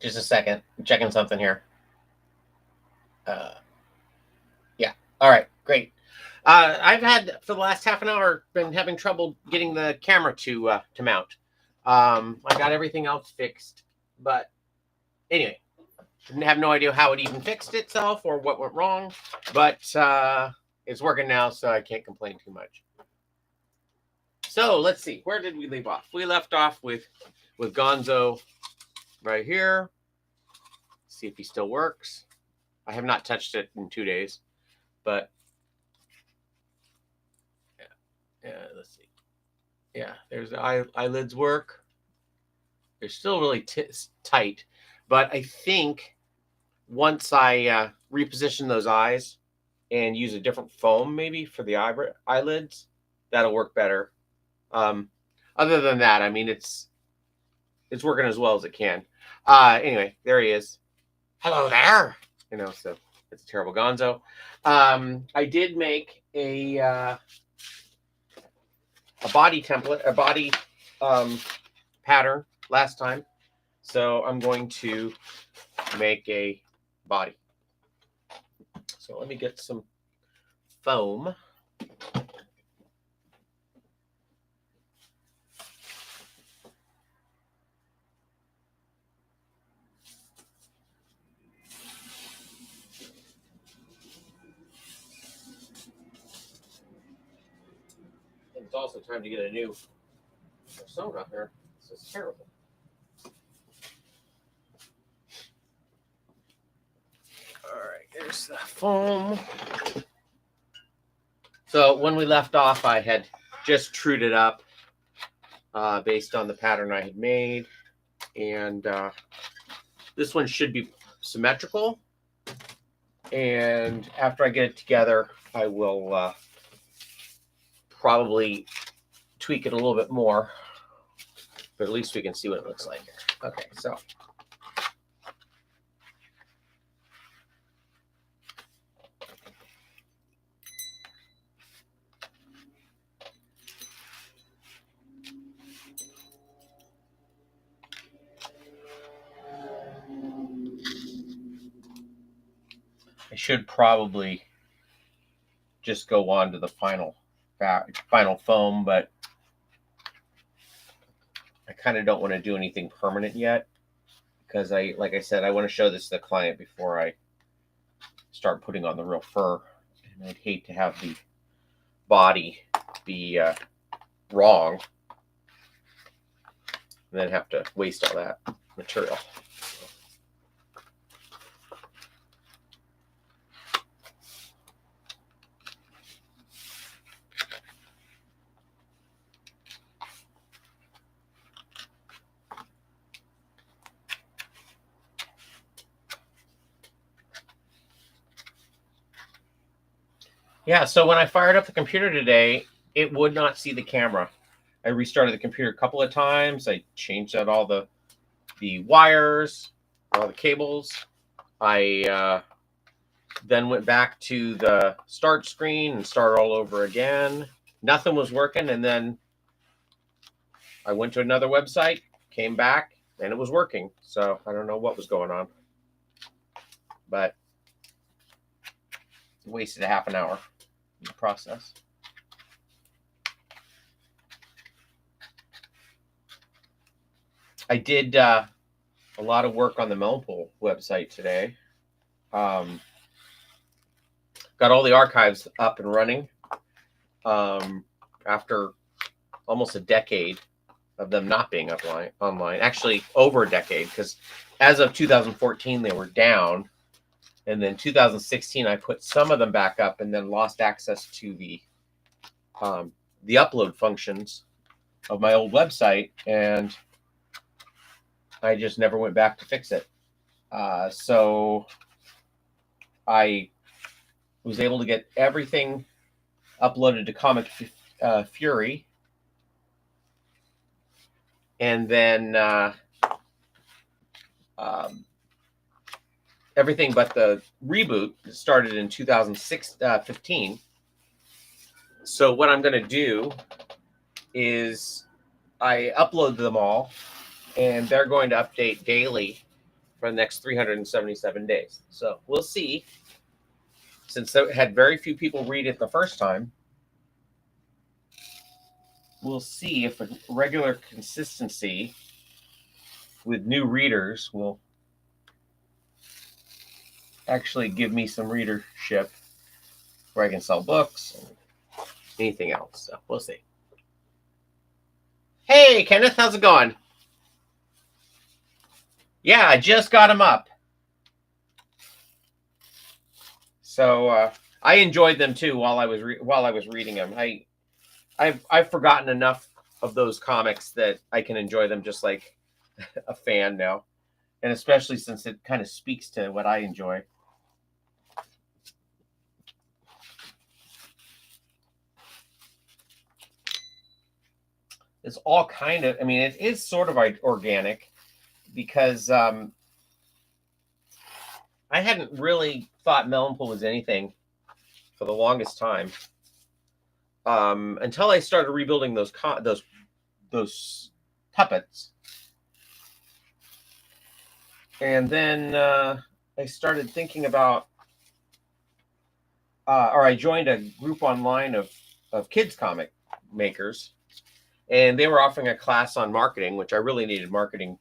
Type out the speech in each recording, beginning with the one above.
Just a second. I'm checking something here. Yeah. All right. Great. I've had for the last half an hour been having trouble getting the camera to mount. I got everything else fixed, but anyway, have no idea how it even fixed itself or what went wrong, but it's working now, so I can't complain too much. So let's see, where did we leave off? We left off with Gonzo right here. See if he still works. I have not touched it in 2 days, but yeah, let's see. Yeah, there's the eyelids work. They're still really tight, but I think once I reposition those eyes and use a different foam maybe for the eyelids, that'll work better. Other than that, I mean, it's working as well as it can. Anyway, there he is. Hello there. So it's a terrible Gonzo. I did make a body template, a body pattern last time. So I'm going to make a body. So let me get some foam. It's also time to get a new persona here. This is terrible. All right, there's the foam. So when we left off, I had just trued it up based on the pattern I had made. And this one should be symmetrical. And after I get it together, I will probably tweak it a little bit more. But at least we can see what it looks like here. Okay, so. I should probably just go on to the final foam, but I kind of don't want to do anything permanent yet because like I said, I want to show this to the client before I start putting on the real fur. And I'd hate to have the body be wrong and then have to waste all that material. Yeah, so when I fired up the computer today, it would not see the camera. I restarted the computer a couple of times. I changed out all the wires, all the cables. I then went back to the start screen and started all over again. Nothing was working, and then I went to another website, came back, and it was working. So I don't know what was going on, but wasted a half an hour in the process. I did a lot of work on the Melpool website today. Got all the archives up and running after almost a decade of them not being online. Actually, over a decade, because as of 2014, they were down. And then 2016, I put some of them back up and then lost access to the upload functions of my old website. And I just never went back to fix it. So I was able to get everything uploaded to Comic Fury. And then everything but the reboot started in 2015. So what I'm going to do is I upload them all, and they're going to update daily for the next 377 days. So we'll see. Since it had very few people read it the first time, we'll see if a regular consistency with new readers will actually give me some readership where I can sell books and anything else. So we'll see. Hey, Kenneth, how's it going? Yeah, I just got him up. So I enjoyed them too while I was reading them. I've forgotten enough of those comics that I can enjoy them just like a fan now, and especially since it kind of speaks to what I enjoy. It's all kind of, I mean, it is sort of organic because I hadn't really thought Melonpool was anything for the longest time until I started rebuilding those puppets, and then I started thinking about, or I joined a group online of kids comic makers. And they were offering a class on marketing, which I really needed marketing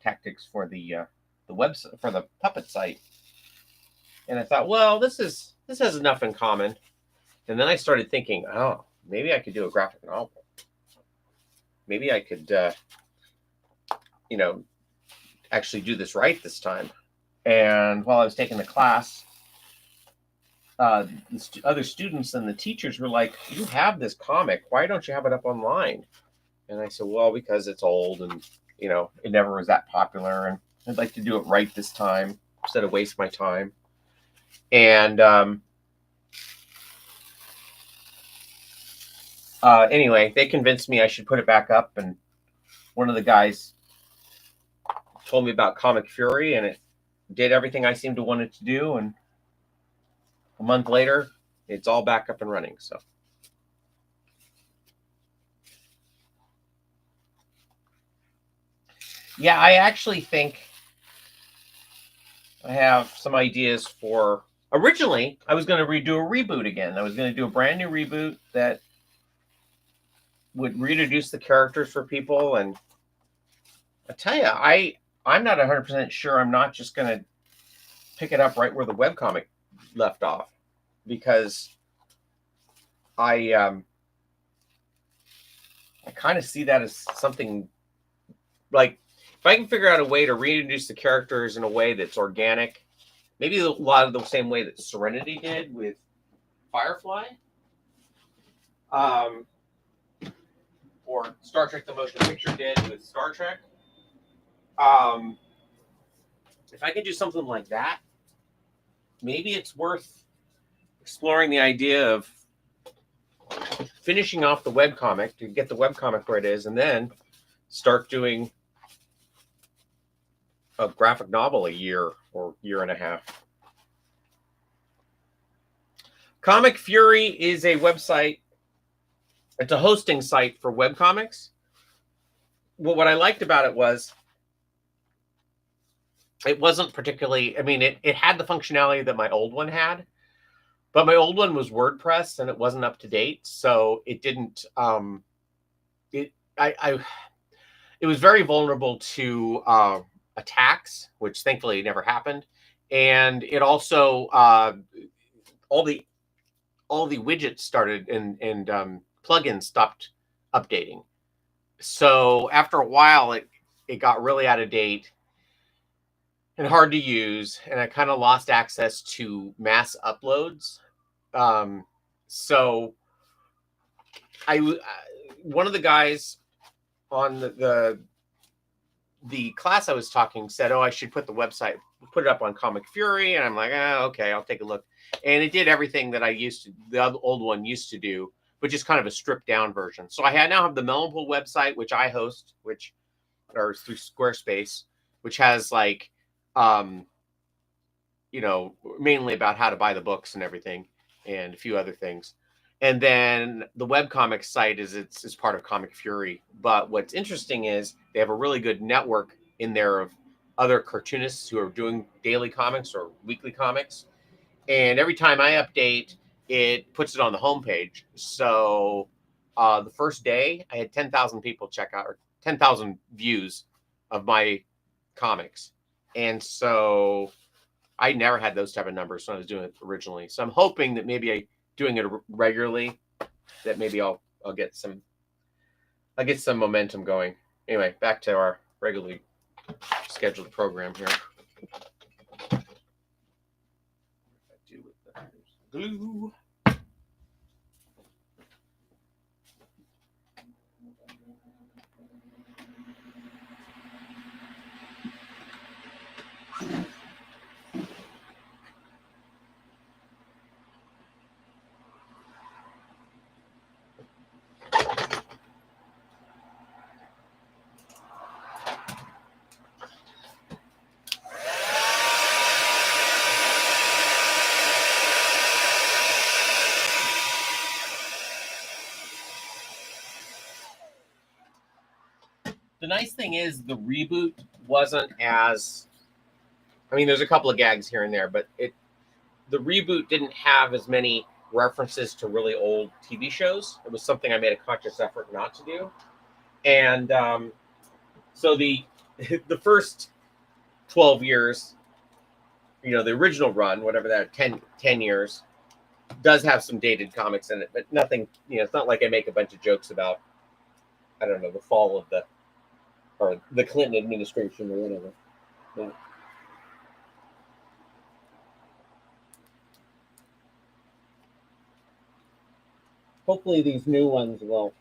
tactics for the website, for the puppet site. And I thought, well, this has enough in common. And then I started thinking, oh, maybe I could do a graphic novel. Maybe I could, actually do this right this time. And while I was taking the class, the other students and the teachers were like, you have this comic. Why don't you have it up online? And I said, well, because it's old and, it never was that popular. And I'd like to do it right this time instead of waste my time. And anyway, they convinced me I should put it back up. And one of the guys told me about Comic Fury, and it did everything I seemed to want it to do. And a month later, it's all back up and running. So. Yeah, I actually think I have some ideas for. Originally, I was going to redo a reboot again. I was going to do a brand new reboot that would reintroduce the characters for people. And I tell you, I'm not 100% sure I'm not just going to pick it up right where the webcomic left off, because I kind of see that as something like, if I can figure out a way to reintroduce the characters in a way that's organic, maybe a lot of the same way that Serenity did with Firefly, or Star Trek the Motion Picture did with Star Trek. If I can do something like that, maybe it's worth exploring the idea of finishing off the webcomic to get the webcomic where it is, and then start doing a graphic novel a year or year and a half. Comic Fury is a website. It's a hosting site for webcomics. Well, what I liked about it was it wasn't particularly, I mean, it had the functionality that my old one had, but my old one was WordPress and it wasn't up to date. So it didn't, it was very vulnerable to attacks, which thankfully never happened. And it also, all the widgets started and plugins stopped updating. So after a while, it got really out of date and hard to use, and I kind of lost access to mass uploads. So one of the guys on the class I was talking said, "Oh, I should put it up on Comic Fury," and I'm like, okay, I'll take a look. And it did everything that the old one used to do, but just kind of a stripped down version. So I now have the Melonpool website, which I host, or through Squarespace, which has like, mainly about how to buy the books and everything, and a few other things. And then the webcomic site is part of Comic Fury. But what's interesting is they have a really good network in there of other cartoonists who are doing daily comics or weekly comics. And every time I update, it puts it on the homepage. So the first day, I had 10,000 people check out, or 10,000 views of my comics. And so I never had those type of numbers when I was doing it originally. So I'm hoping that maybe doing it regularly, that maybe I'll get some momentum going. Anyway, back to our regularly scheduled program here. Do with the glue. The nice thing is the reboot wasn't as, I mean, there's a couple of gags here and there, but the reboot didn't have as many references to really old TV shows. It was something I made a conscious effort not to do. And so the first 12 years, the original run, whatever that, 10 years, does have some dated comics in it, but nothing, it's not like I make a bunch of jokes about, I don't know, the fall of the Clinton administration or whatever. Yeah. Hopefully these new ones will,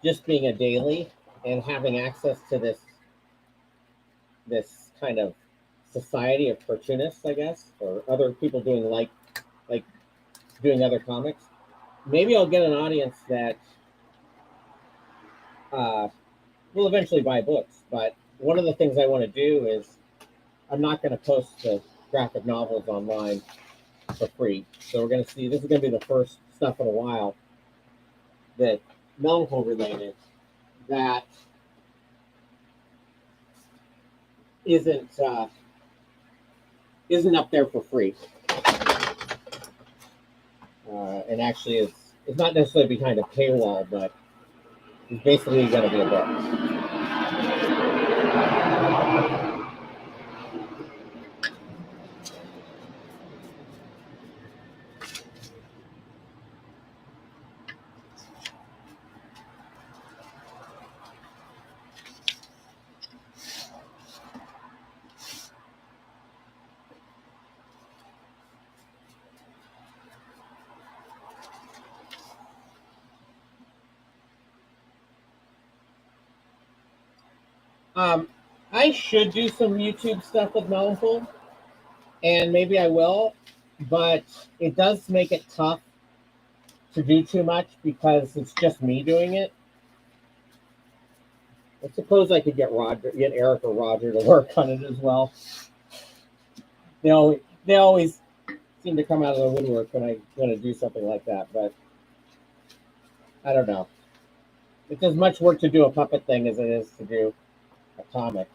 just being a daily and having access to this kind of society of cartoonists, I guess, or other people doing like doing other comics. Maybe I'll get an audience that will eventually buy books. But one of the things I want to do is I'm not going to post the graphic novels online for free. So we're going to see, this is going to be the first stuff in a while that Melville related that isn't up there for free, and actually is not necessarily behind a paywall, but it's basically going to be a book. I should do some YouTube stuff with Melville, and maybe I will, but it does make it tough to do too much because it's just me doing it. I suppose I could get Eric or Roger to work on it as well. They always seem to come out of the woodwork when I want to do something like that, but I don't know. It's as much work to do a puppet thing as it is to do a comic.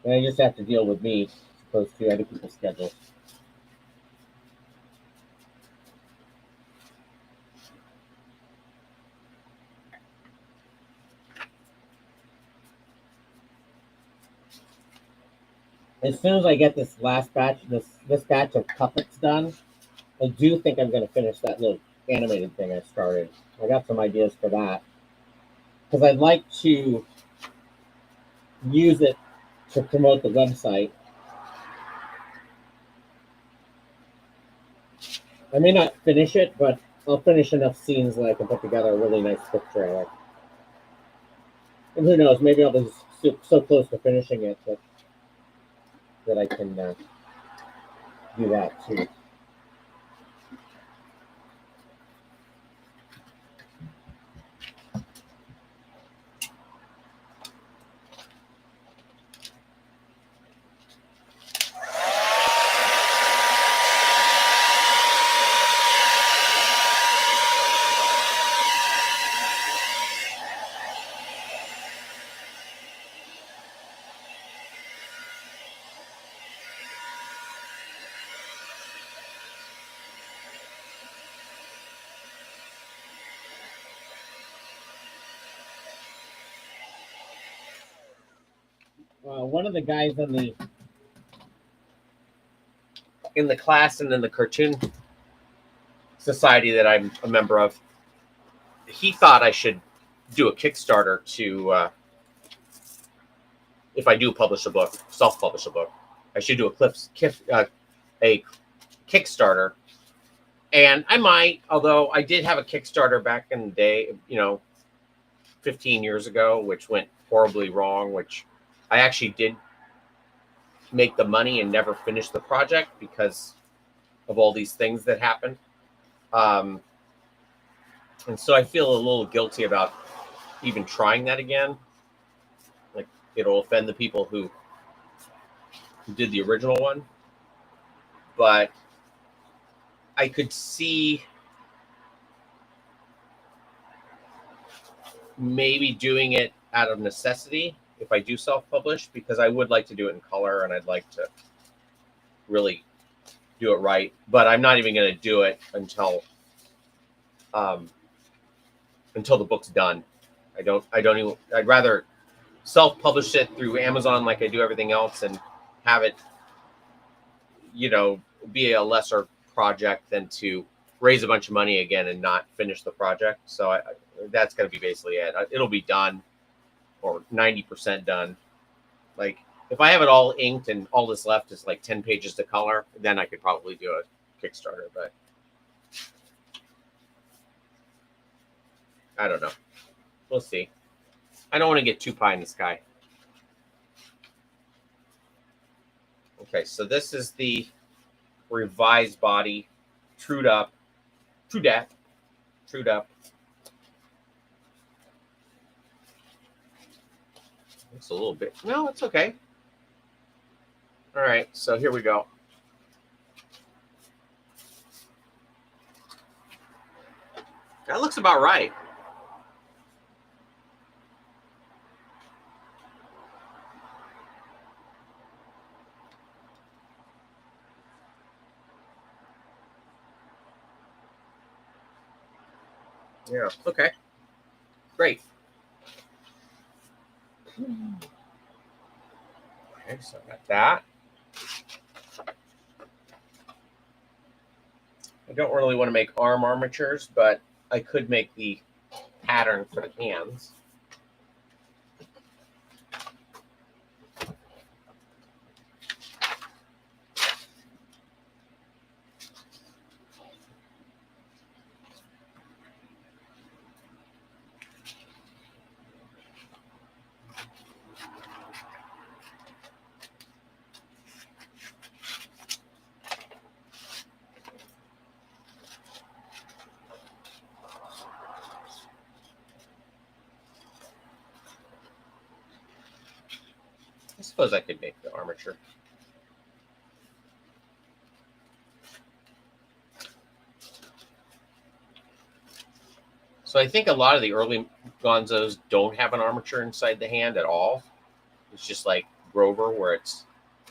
And I just have to deal with me as opposed to other people's schedules. As soon as I get this last batch, this batch of puppets done, I do think I'm going to finish that little animated thing I started. I got some ideas for that because I'd like to use it to promote the website. I may not finish it, but I'll finish enough scenes that I can put together a really nice book trailer. And who knows, maybe I'll be so close to finishing it that I can do that too. one of the guys in the class and in the cartoon society that I'm a member of, he thought I should do a Kickstarter to, if I do publish a book, self-publish a book, I should do a Kickstarter. And I might, although I did have a Kickstarter back in the day, 15 years ago, which went horribly wrong, which I actually did make the money and never finished the project because of all these things that happened. And so I feel a little guilty about even trying that again. Like, it'll offend the people who did the original one. But I could see maybe doing it out of necessity if I do self-publish, because I would like to do it in color and I'd like to really do it right. But I'm not even going to do it until the book's done. I'd rather self-publish it through Amazon like I do everything else and have it, be a lesser project than to raise a bunch of money again and not finish the project. So that's going to be basically it. It'll be done, or 90% done. Like, if I have it all inked and all that's left is like 10 pages to color, then I could probably do a Kickstarter, but I don't know. We'll see. I don't want to get too pie in the sky. Okay, so this is the revised body, trued up. It's a little bit. No, it's okay. All right, so here we go. That looks about right. Yeah, okay. Great. Okay, so I got that. I don't really want to make arm armatures, but I could make the pattern for the hands. I suppose I could make the armature. So I think a lot of the early Gonzos don't have an armature inside the hand at all. It's just like Grover, where it's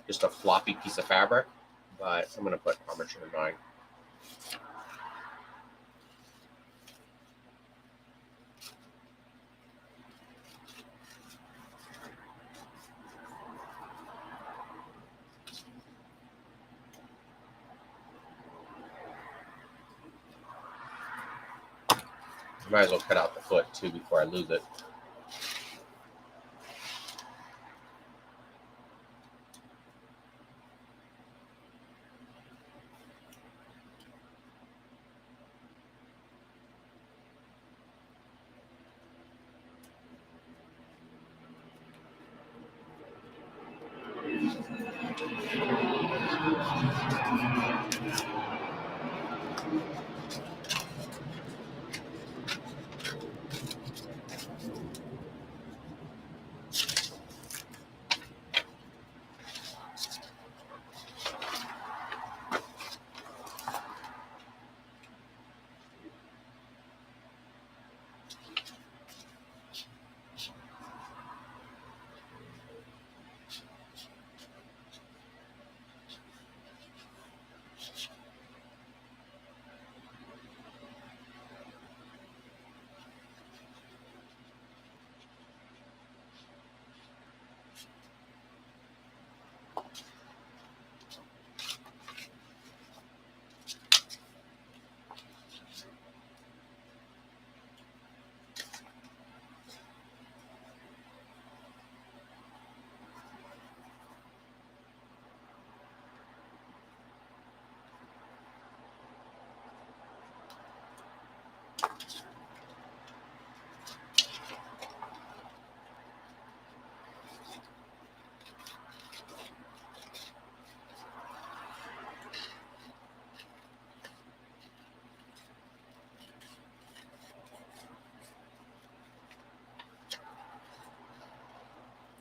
just a floppy piece of fabric. But I'm going to put armature in mine. Might as well cut out the foot too before I lose it.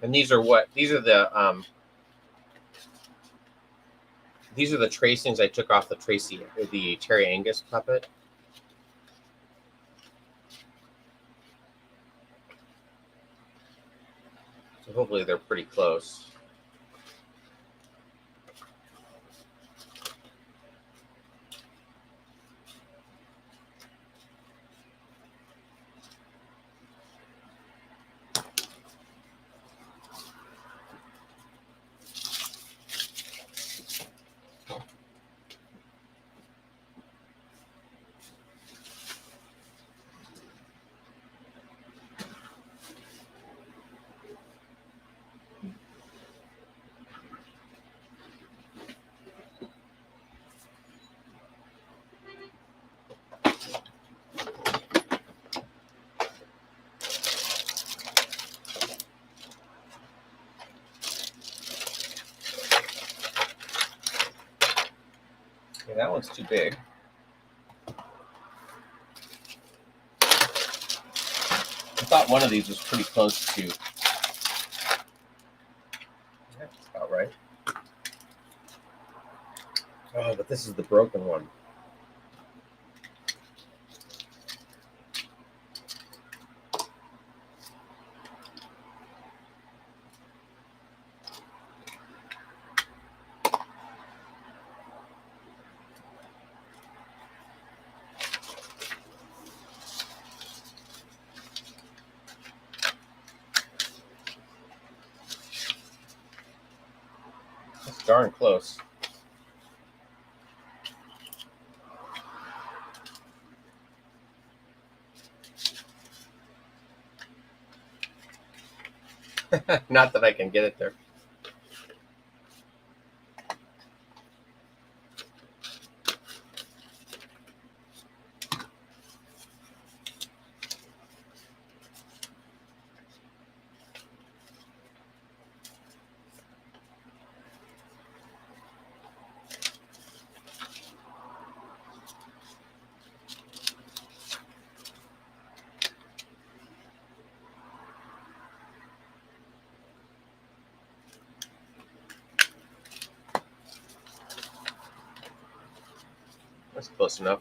And these are what? These are the tracings I took off the Terry Angus puppet. So hopefully they're pretty close. Okay, that one's too big. I thought one of these was pretty close to. That's about right. Oh, but this is the broken one. That's darn close. Not that I can get it there. That's close enough.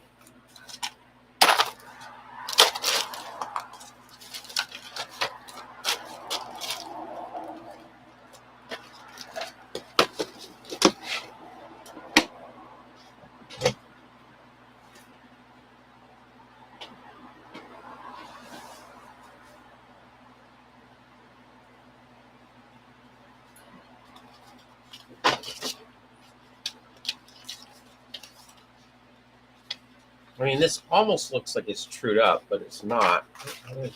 I mean, this almost looks like it's trued up, but it's not. I'm going to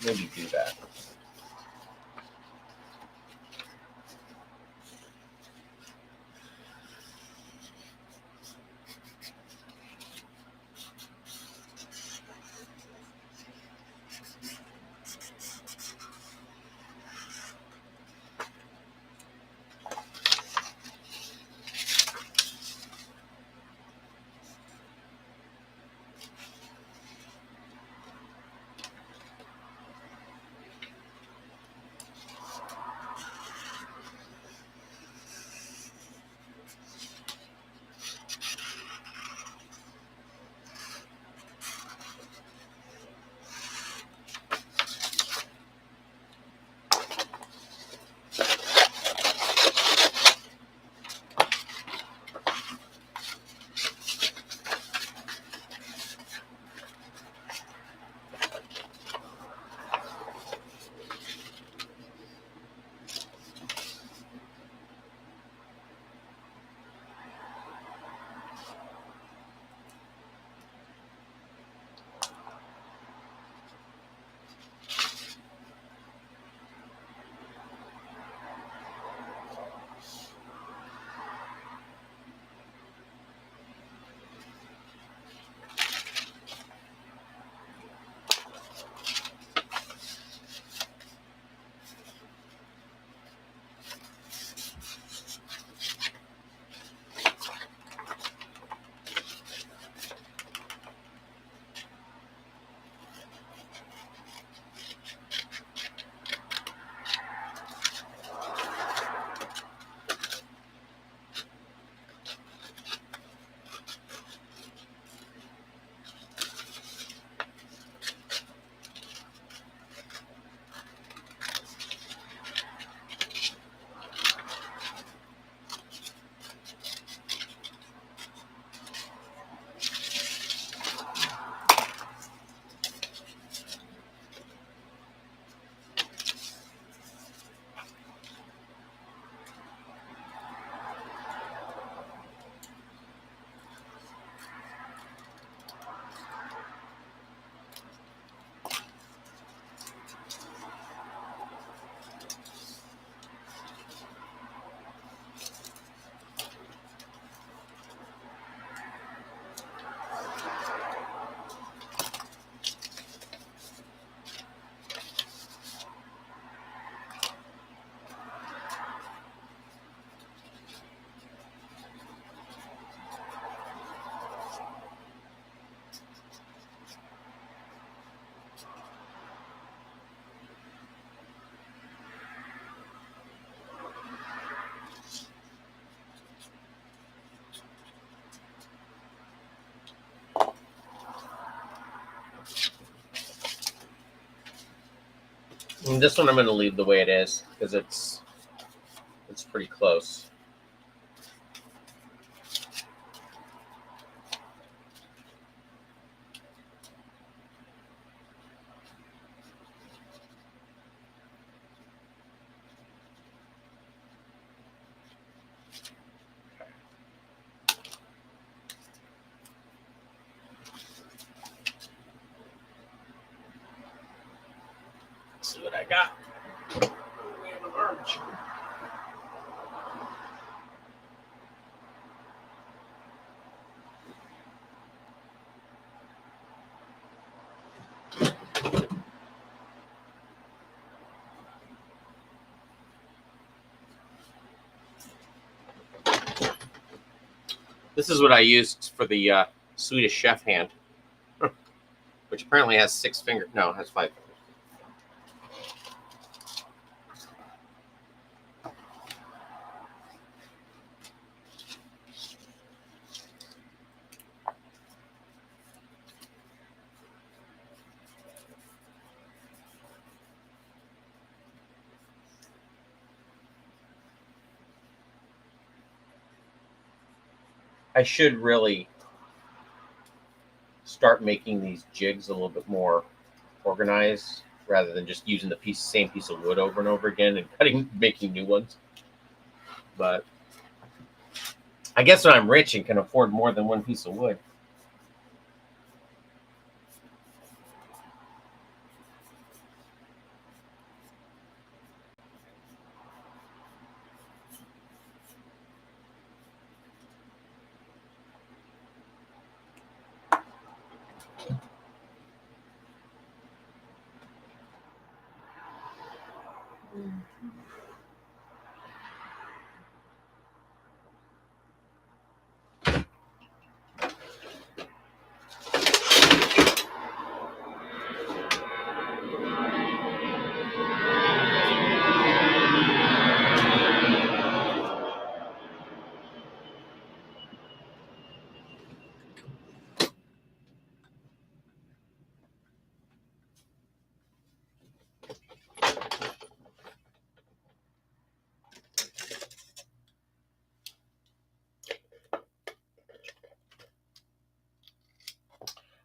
maybe do that. And this one I'm going to leave the way it is because it's pretty close. Let's see what I got. We have an armature. This is what I used for the Swedish chef hand, which apparently has 6 fingers. No, it has 5 fingers. I should really start making these jigs a little bit more organized rather than just using the same piece of wood over and over again and making new ones. But I guess when I'm rich and can afford more than one piece of wood.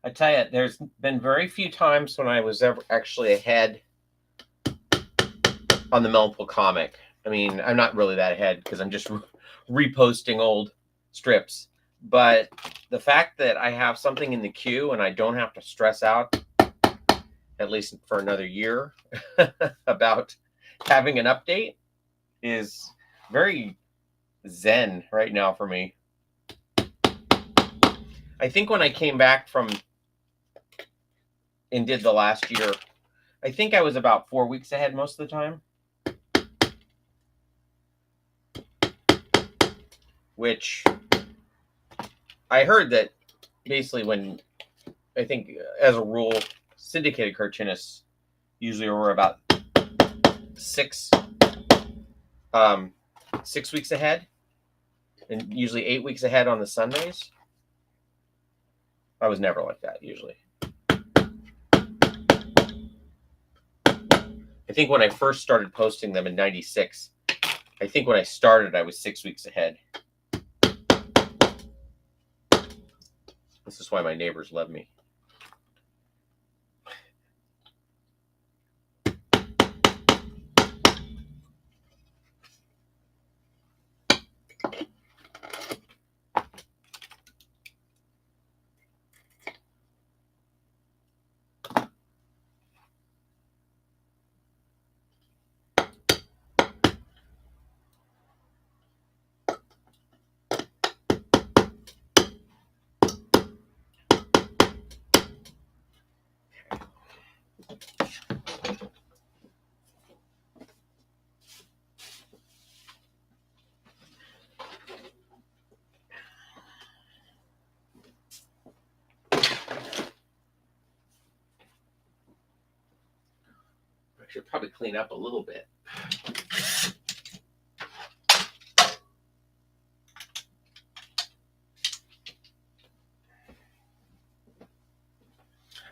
I tell you, there's been very few times when I was ever actually ahead on the Melville comic. I mean, I'm not really that ahead because I'm just reposting old strips. But the fact that I have something in the queue and I don't have to stress out, at least for another year, about having an update is very zen right now for me. I think when I came back from and did the last year, I think I was about 4 weeks ahead most of the time. Which I heard that basically when, I think as a rule, syndicated cartoonists usually were about 6 weeks ahead, and usually 8 weeks ahead on the Sundays. I was never like that usually. I think when I first started posting them in '96, I think when I started I was 6 weeks ahead. This is why my neighbors love me. I should probably clean up a little bit.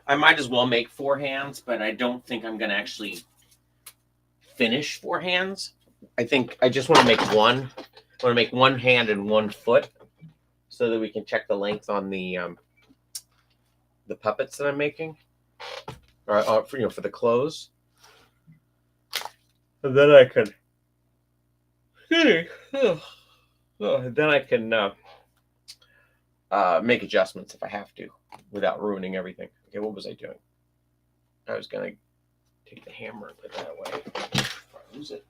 I might as well make 4 hands, but I don't think I'm going to actually finish 4 hands. I think I just want to make one. I want to make 1 hand and 1 foot so that we can check the length on the puppets that I'm making, or for, for the clothes. And then I can, make adjustments if I have to, without ruining everything. Okay, what was I doing? I was gonna take the hammer and put that away before I lose it.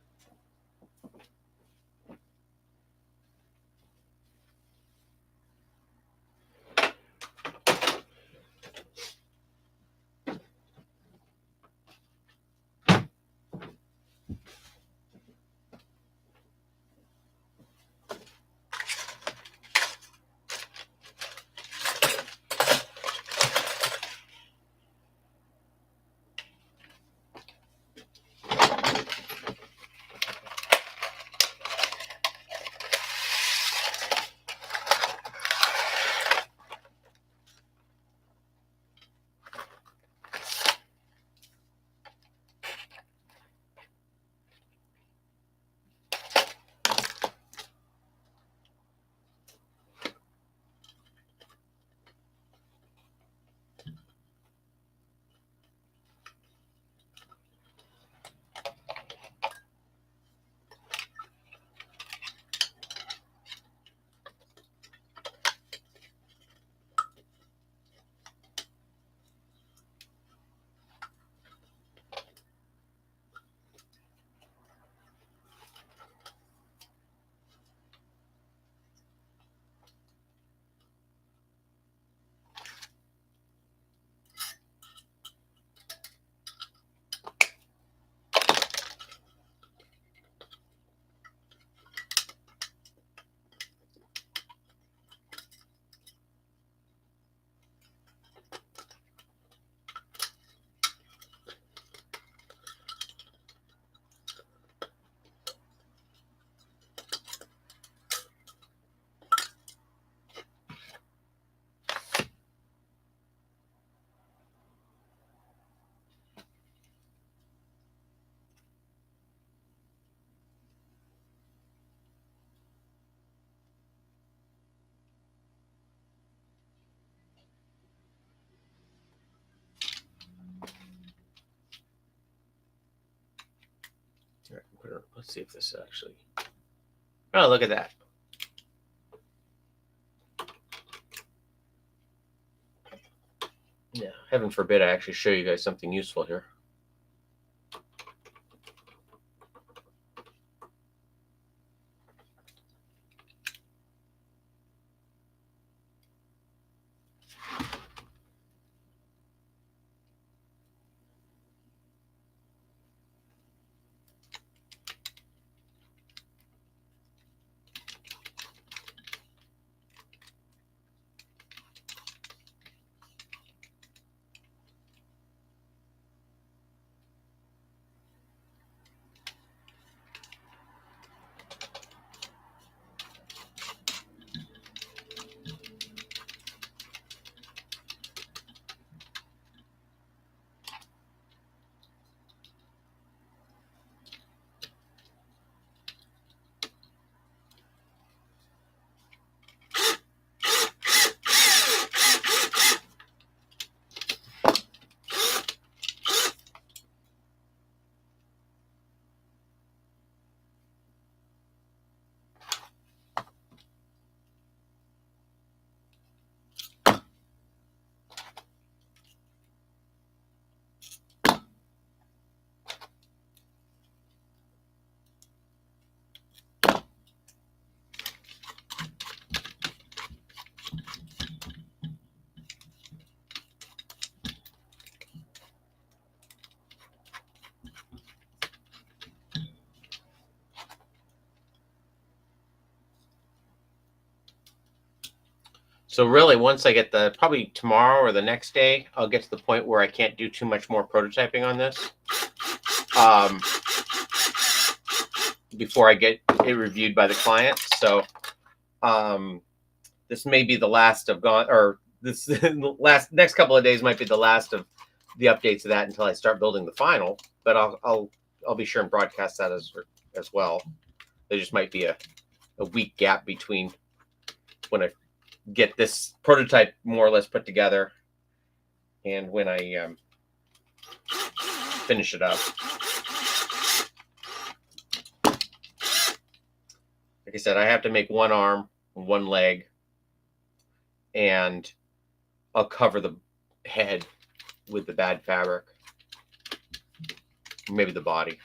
Let's see if this actually. Oh, look at that. Yeah, heaven forbid I actually show you guys something useful here. So really, once I get probably tomorrow or the next day, I'll get to the point where I can't do too much more prototyping on this. Before I get it reviewed by the client. So this may be the last of this next couple of days might be the last of the updates of that until I start building the final. But I'll I'll be sure and broadcast that as well. There just might be a week gap between when I get this prototype more or less put together and when I finish it up. Like I said, I have to make one arm, one leg, and I'll cover the head with the bad fabric. Maybe the body.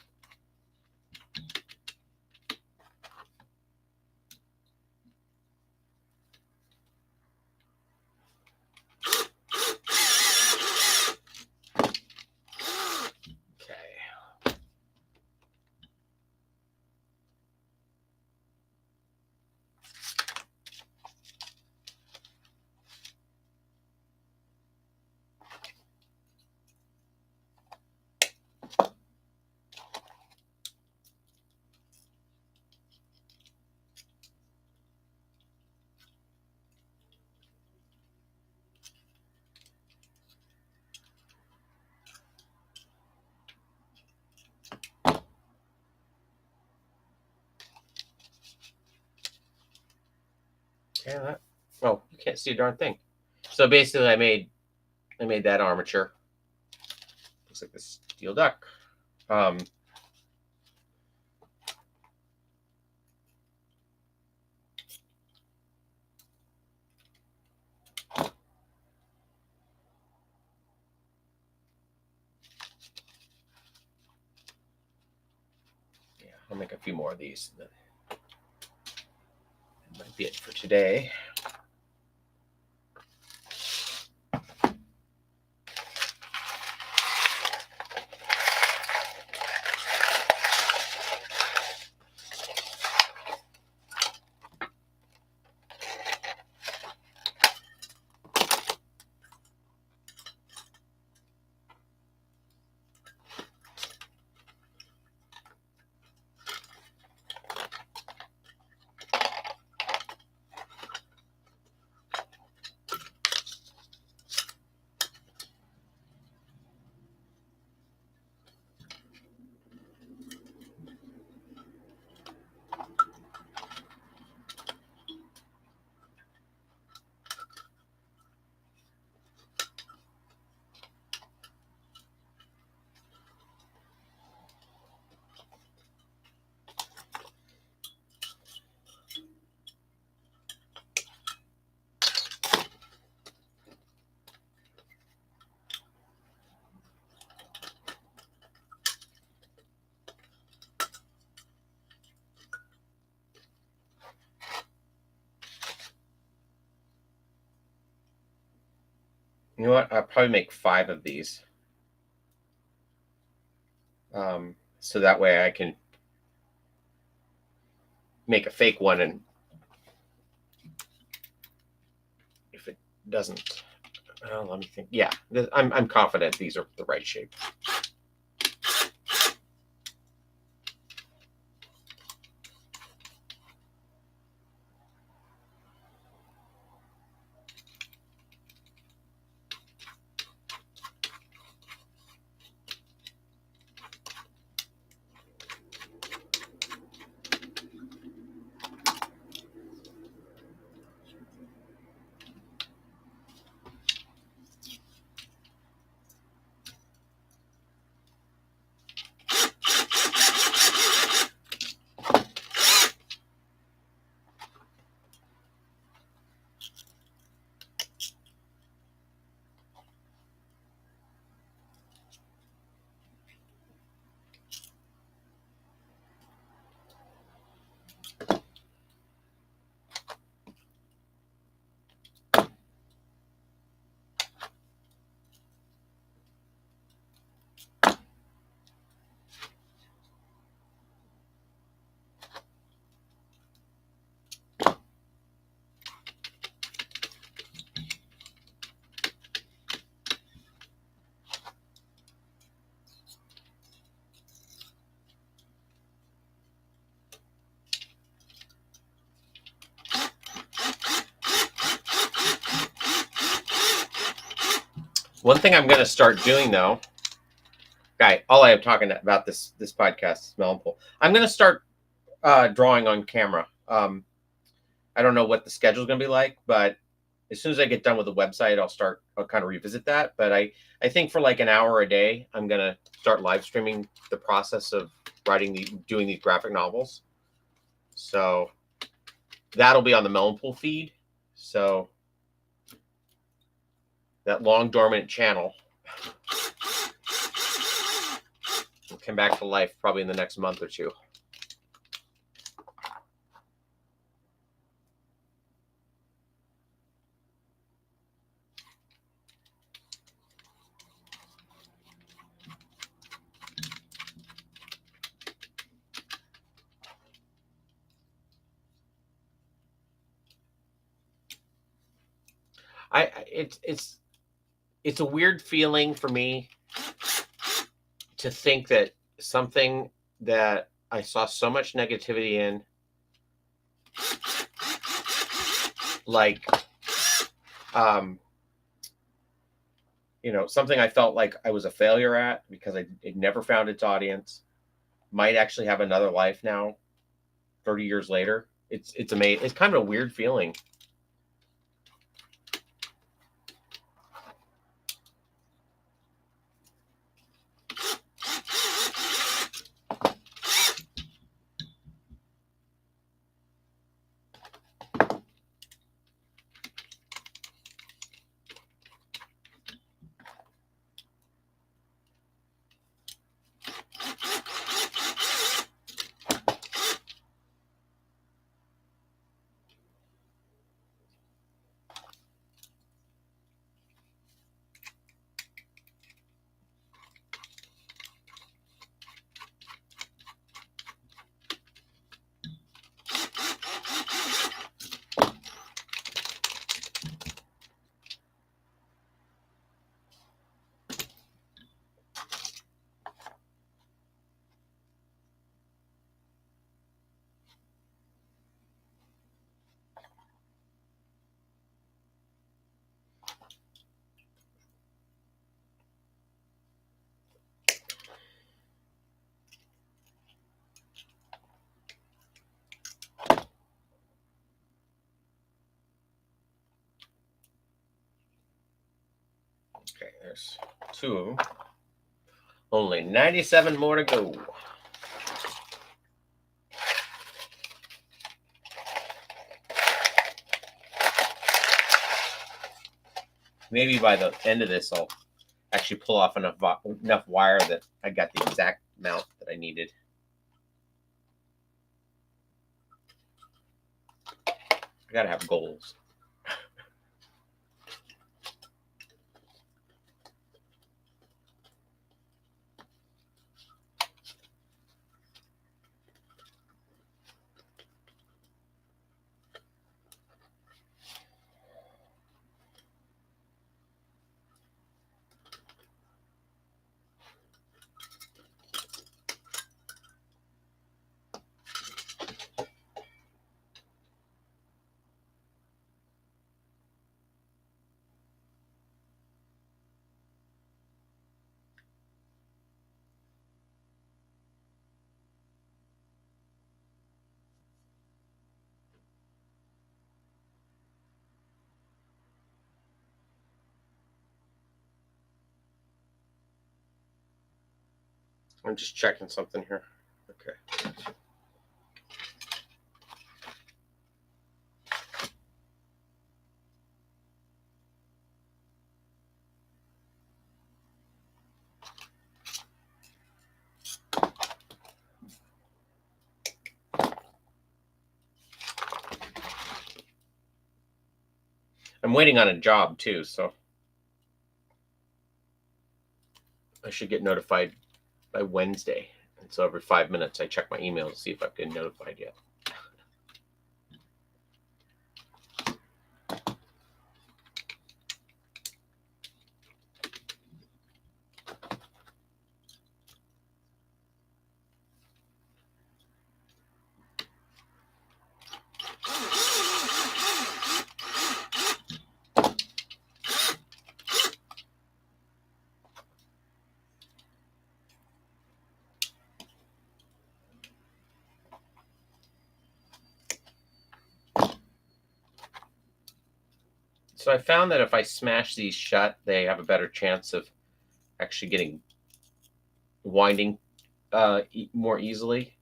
Yeah, well, you can't see a darn thing. So basically, I made that armature. Looks like this steel duck. Yeah, I'll make a few more of these. That might be it for today. You know what? I'll probably make 5 of these. So that way I can make a fake one, and if it doesn't, let me think. Yeah, I'm confident these are the right shape. One thing I'm going to start doing, though, Guy, all I am talking about this podcast is melon pool. I'm gonna start drawing on camera. I don't know what the schedule is gonna be like, but as soon as I get done with the website, I'll kind of revisit that. But I think for like an hour a day, I'm gonna start live streaming the process of doing these graphic novels. So that'll be on the melon pool feed. So that long dormant channel will come back to life probably in the next month or two. It's a weird feeling for me to think that something that I saw so much negativity in, like, something I felt like I was a failure at because it never found its audience, might actually have another life now, 30 years later. It's amazing. It's kind of a weird feeling. Okay, there's 2 of them. Only 97 more to go. Maybe by the end of this, I'll actually pull off enough wire that I got the exact amount that I needed. I gotta have goals. I'm just checking something here. Okay. I'm waiting on a job too, so I should get notified by Wednesday. And so every 5 minutes, I check my email to see if I've been notified yet. So I found that if I smash these shut, they have a better chance of actually getting winding more easily.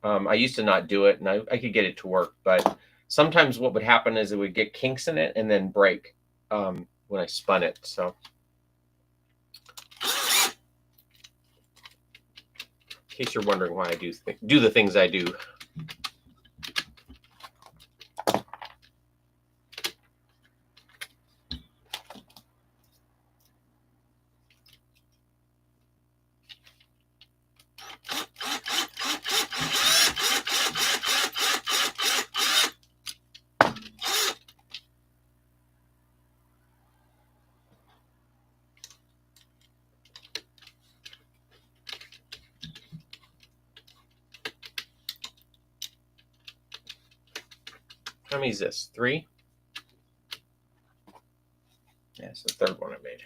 I used to not do it, and I could get it to work, but sometimes what would happen is it would get kinks in it and then break when I spun it. So in case you're wondering why I do the things I do. How many is this? 3? Yeah, it's the third one I made.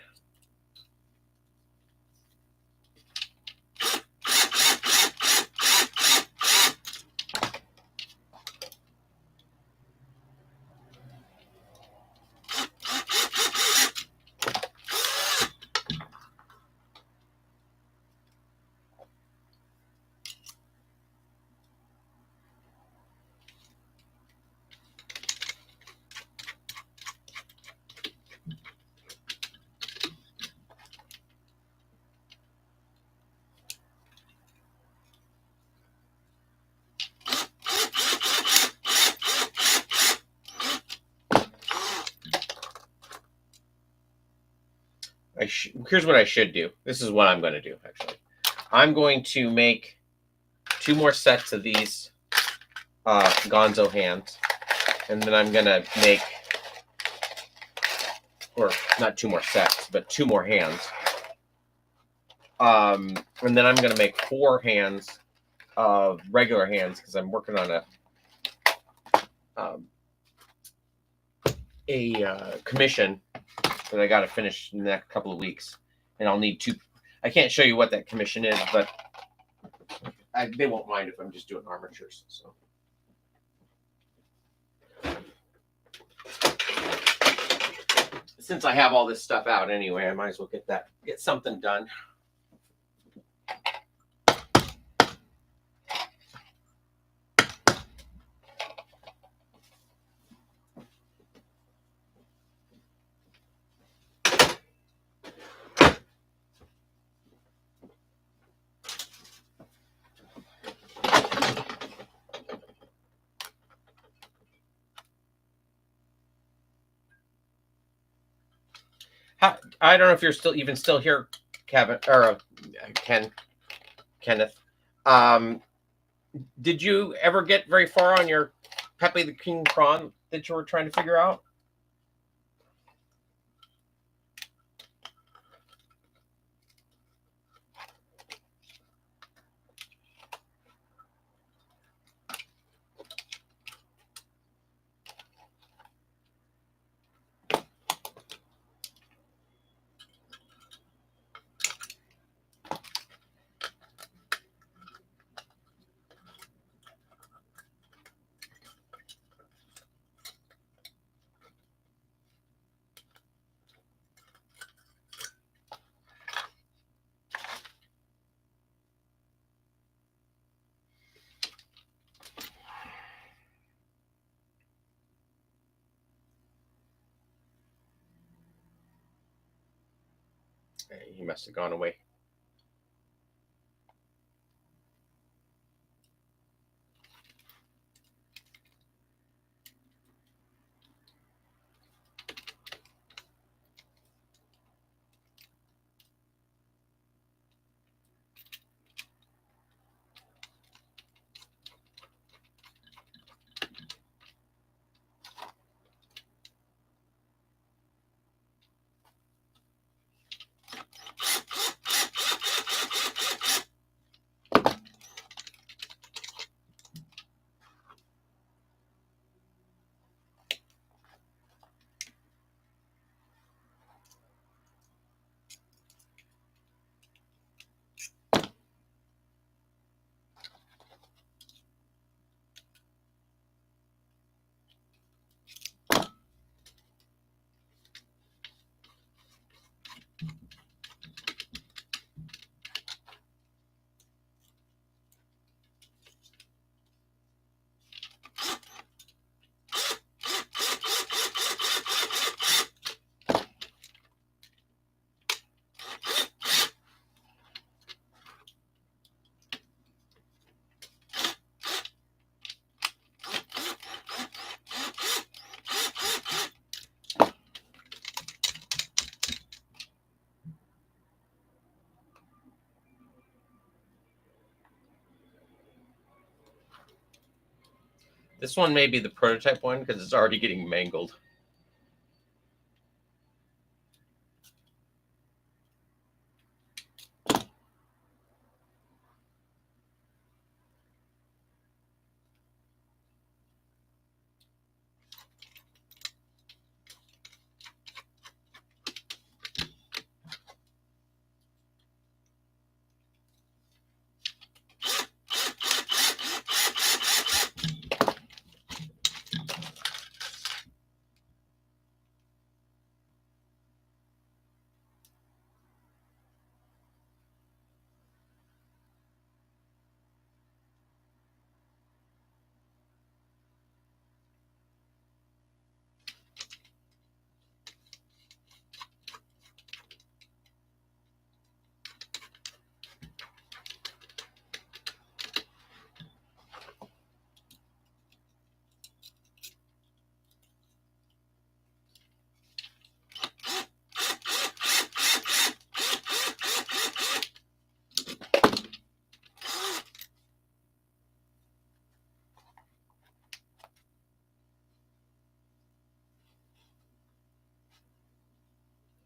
Here's what I should do. This is what I'm going to do, actually. I'm going to make 2 more sets of these Gonzo hands, and then I'm going to make, or not 2 more sets, but 2 more hands. And then I'm going to make 4 hands of regular hands because I'm working on a commission that I got to finish in the next couple of weeks, and I'll need 2. I can't show you what that commission is, but they won't mind if I'm just doing armatures. So. Since I have all this stuff out anyway, I might as well get something done. I don't know if you're still here, Kevin or Kenneth. Did you ever get very far on your Pepe the King prawn that you were trying to figure out? He must have gone away. This one may be the prototype one because it's already getting mangled.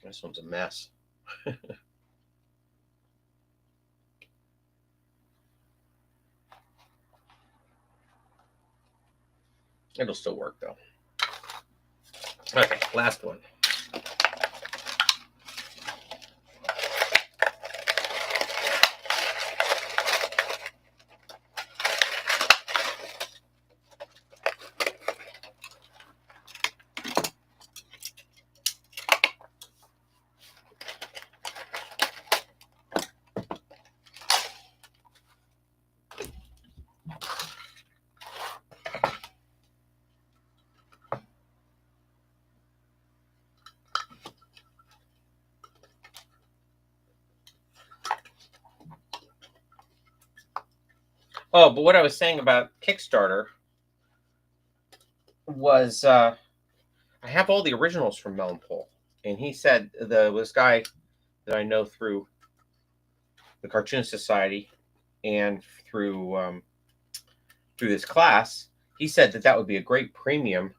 This one's a mess. It'll still work though. Okay, last one. Oh, but what I was saying about Kickstarter was I have all the originals from Melon Pole, and he said this guy that I know through the Cartoon Society and through this class, he said that would be a great premium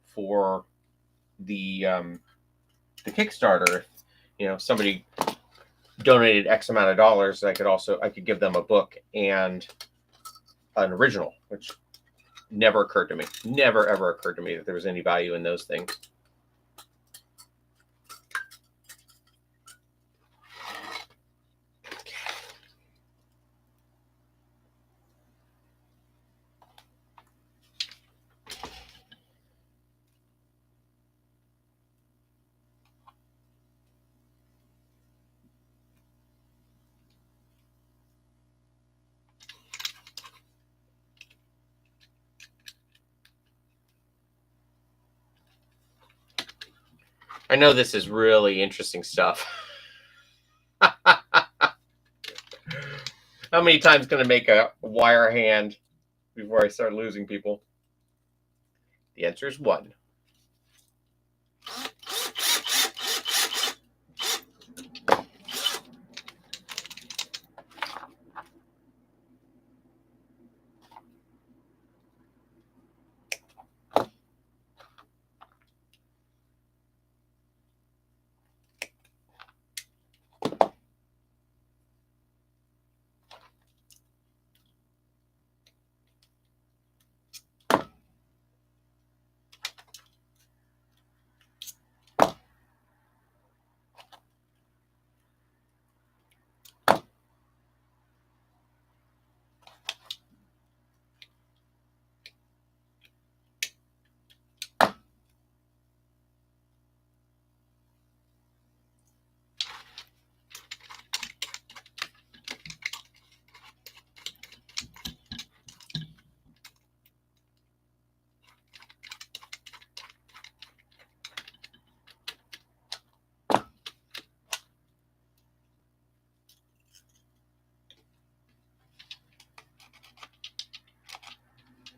for the Kickstarter. If somebody donated X amount of dollars, I could give them a book and an original, which never occurred to me. Never ever occurred to me that there was any value in those things. I know this is really interesting stuff. How many times can I make a wire hand before I start losing people? The answer is 1.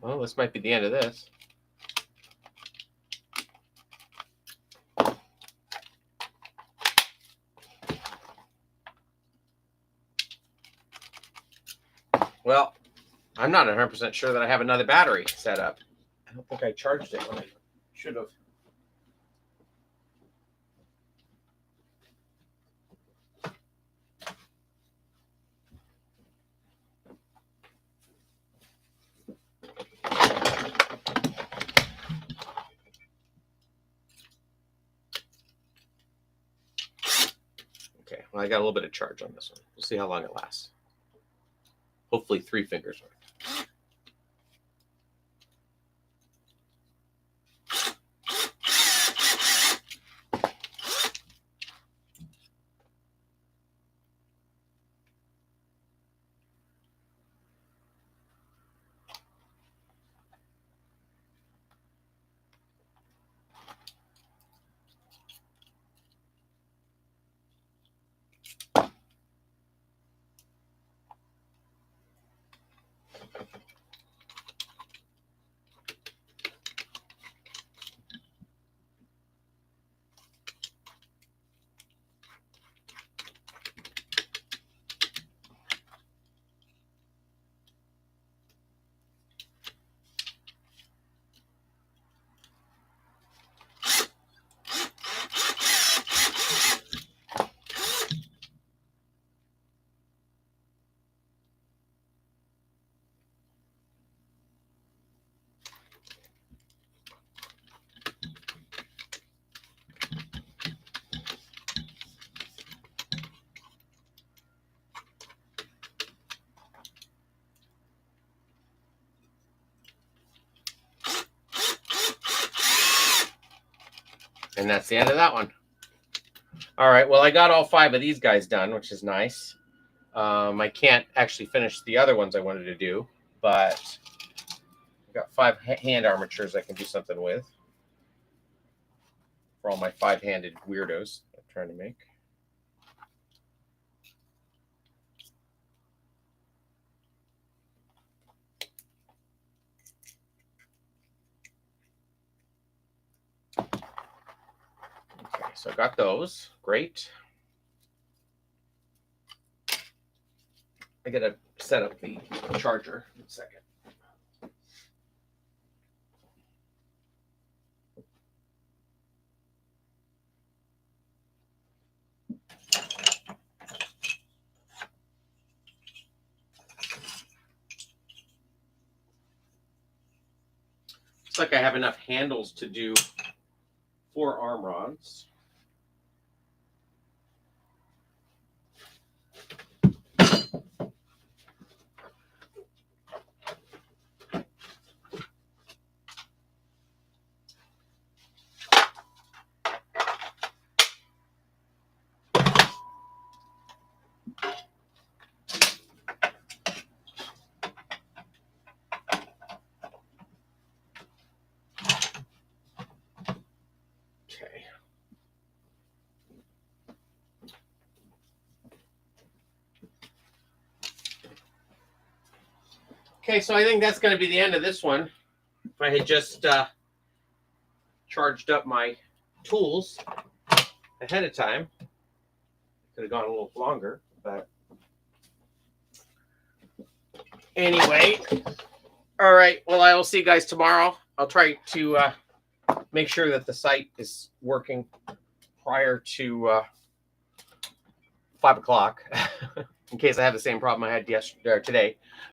Well, this might be the end of this. Well, I'm not 100% sure that I have another battery set up. I don't think I charged it when I should have. Okay, well, I got a little bit of charge on this one. We'll see how long it lasts. Hopefully 3 fingers work. And that's the end of that one. All right, well, I got all 5 of these guys done, which is nice. I can't actually finish the other ones I wanted to do, but I've got 5 hand armatures I can do something with for all my 5-handed weirdos I'm trying to make. Okay, so I got those. Great. I gotta set up the charger in a second. Looks like I have enough handles to do 4 arm rods. Okay. Okay, so I think that's going to be the end of this one. If I had just charged up my tools ahead of time, it could have gone a little longer, but anyway. All right, well, I will see you guys tomorrow. I'll try to make sure that the site is working prior to 5 o'clock in case I have the same problem I had yesterday or today.